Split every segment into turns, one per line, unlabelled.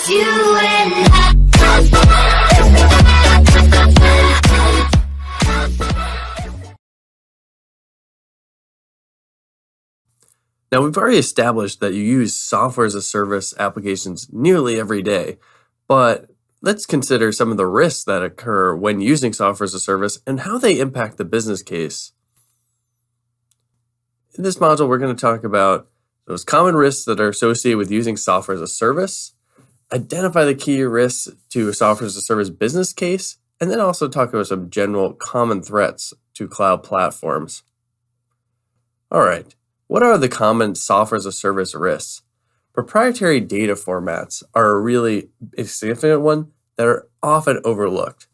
just you and I.
Now, we've already established that you use software as a service applications nearly every day, but let's consider some of the risks that occur when using software as a service and how they impact the business case. In this module, we're going to talk about those common risks that are associated with using software as a service, identify the key risks to a software as a service business case, and then also talk about some general common threats to cloud platforms. All right. What are the common software as a service risks? Proprietary data formats are a really significant one that are often overlooked.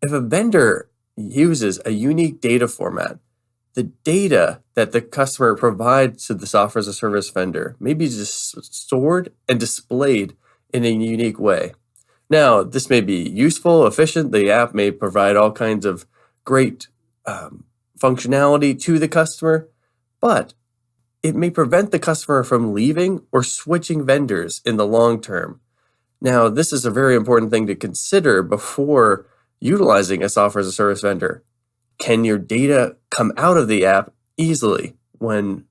If a vendor uses a unique data format, the data that the customer provides to the software as a service vendor may be just stored and displayed in a unique way. Now, this may be useful, efficient. The app may provide all kinds of great functionality to the customer, but it may prevent the customer from leaving or switching vendors in the long term. Now, this is a very important thing to consider before utilizing a software as a service vendor. Can your data come out of the app easily once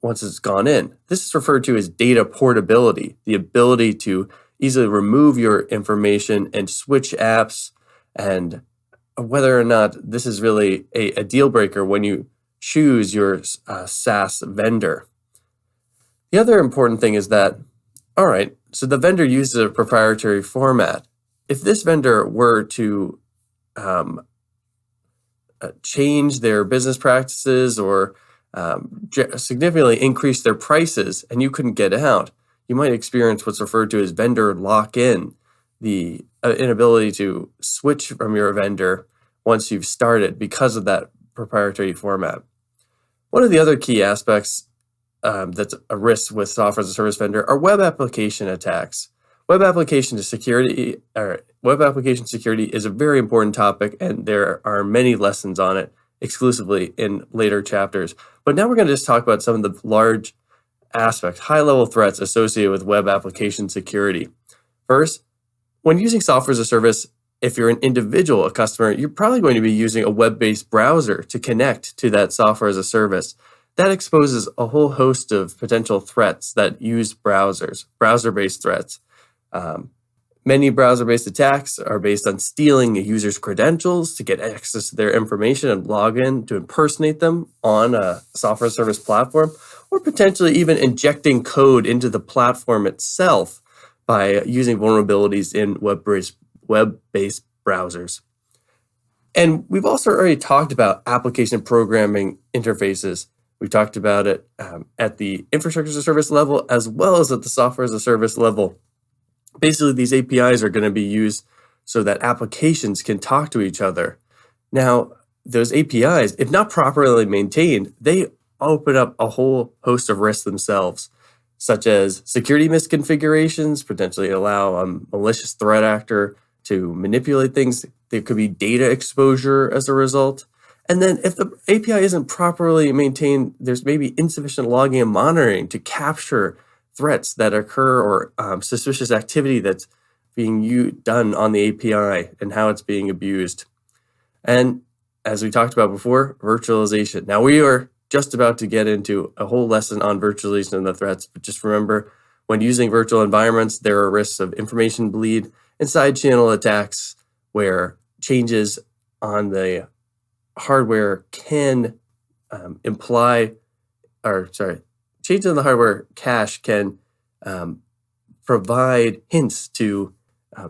it's gone in? This is referred to as data portability, the ability to easily remove your information and switch apps, and whether or not this is really a deal breaker when you choose your SaaS vendor. The other important thing is that, all right, so the vendor uses a proprietary format. If this vendor were to change their business practices or significantly increase their prices and you couldn't get out, you might experience what's referred to as vendor lock-in, the inability to switch from your vendor once you've started because of that proprietary format. One of the other key aspects that's a risk with software as a service vendor are web application attacks. Web application security is a very important topic, and there are many lessons on it exclusively in later chapters. But now we're going to just talk about some of the large aspects, high-level threats associated with web application security. First, when using software as a service, if you're an individual, a customer, you're probably going to be using a web-based browser to connect to that software as a service. That exposes a whole host of potential threats that use browsers, browser-based threats. Many browser-based attacks are based on stealing a user's credentials to get access to their information and log in to impersonate them on a software as a service platform, or potentially even injecting code into the platform itself by using vulnerabilities in web-based browsers. And we've also already talked about application programming interfaces. We talked about it at the infrastructure as a service level as well as at the software as a service level. Basically, these APIs are going to be used so that applications can talk to each other. Now, those APIs, if not properly maintained, they open up a whole host of risks themselves, such as security misconfigurations, potentially allow a malicious threat actor to manipulate things. There could be data exposure as a result. And then if the API isn't properly maintained, there's maybe insufficient logging and monitoring to capture threats that occur or suspicious activity that's being done on the API and how it's being abused. And as we talked about before, virtualization. Now we are just about to get into a whole lesson on virtualization and the threats, but just remember, when using virtual environments, there are risks of information bleed and side channel attacks where changes on the hardware can changes in the hardware cache can provide hints to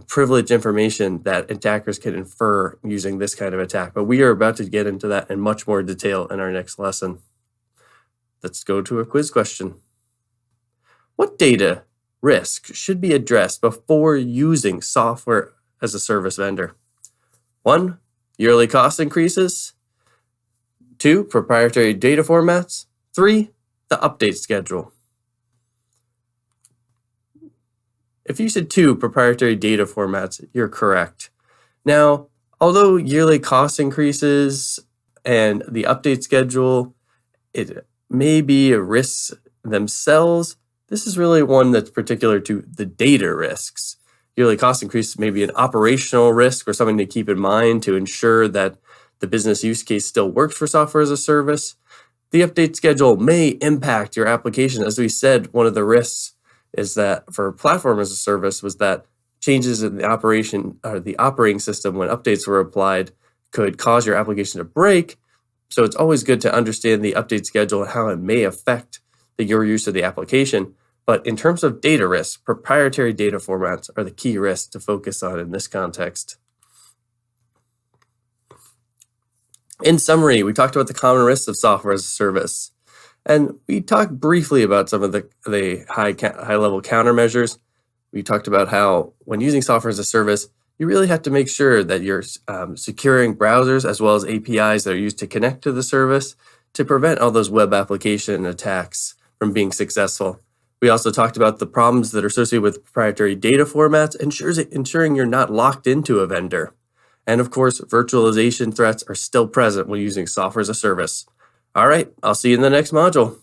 privileged information that attackers can infer using this kind of attack. But we are about to get into that in much more detail in our next lesson. Let's go to a quiz question. What data risk should be addressed before using software as a service vendor? 1, yearly cost increases. 2, proprietary data formats. 3, the update schedule. If you said 2, proprietary data formats, you're correct. Now, although yearly cost increases and the update schedule, it may be risks themselves, This is really one that's particular to the data risks. Yearly cost increase may be an operational risk or something to keep in mind to ensure that the business use case still works for software as a service. The update schedule may impact your application. As we said, one of the risks is that for platform as a service was that changes in the operation or the operating system when updates were applied could cause your application to break. So it's always good to understand the update schedule and how it may affect your use of the application. But in terms of data risks, proprietary data formats are the key risks to focus on in this context. In summary, we talked about the common risks of software as a service, and we talked briefly about some of the high-level countermeasures. We talked about how when using software as a service, you really have to make sure that you're securing browsers as well as APIs that are used to connect to the service to prevent all those web application attacks from being successful. We also talked about the problems that are associated with proprietary data formats, ensuring you're not locked into a vendor. And of course, virtualization threats are still present when using software as a service. All right, I'll see you in the next module.